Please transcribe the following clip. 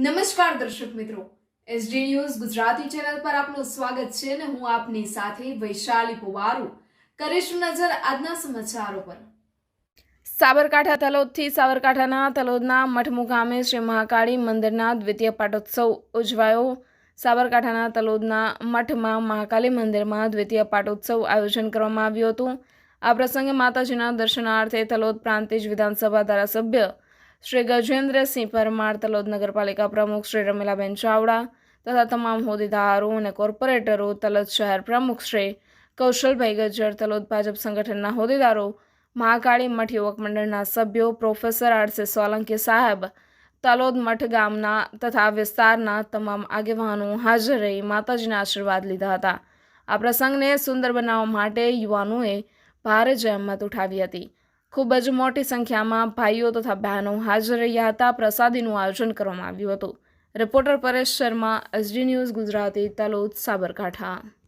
નમસ્કાર દર્શક મિત્રો, એસડી ન્યૂઝ ગુજરાતી ચેનલ પર આપનું સ્વાગત છે અને હું આપની સાથે વૈશાલી પુવારુ કરીશું નજર આજના સમાચારો પર। સાબરકાંઠા તલોદથી સાબરકાંઠાના તલોદના મઠ મુકામે શ્રી મહાકાળી મંદિરના દ્વિતીય પાટોત્સવ ઉજવાયો। સાબરકાંઠાના તલોદના મઠમાં મહાકાળી મંદિરમાં દ્વિતીય પાટોત્સવ આયોજન કરવામાં આવ્યું હતું। આ પ્રસંગે માતાજીના દર્શનાર્થે તલોદ પ્રાંતિજ વિધાનસભા ધારાસભ્ય શ્રી ગજેન્દ્રસિંહ પરમાર, તલોદ નગરપાલિકા પ્રમુખ શ્રી રમીલાબેન ચાવડા તથા તમામ હોદ્દેદારો અને કોર્પોરેટરો, તલોદ શહેર પ્રમુખ શ્રી કૌશલભાઈ ગજ્જર, તલોદ ભાજપ સંગઠનના હોદ્દેદારો, મહાકાળી મઠ યુવક મંડળના સભ્યો, પ્રોફેસર આરસી સોલંકી સાહેબ, તલોદ મઠ ગામના તથા વિસ્તારના તમામ આગેવાનો હાજર રહી માતાજીના આશીર્વાદ લીધા હતા। આ પ્રસંગને સુંદર બનાવવા માટે યુવાનોએ ભારે જહેમત ઉઠાવી હતી। ખૂબ જ મોટી સંખ્યામાં ભાઈઓ તથા બહેનો હાજર રહ્યા હતા। પ્રસાદીનું આયોજન કરવામાં આવ્યું હતું। Reporter Paresh Sharma, SD news Gujarati, Talod, Sabarkantha.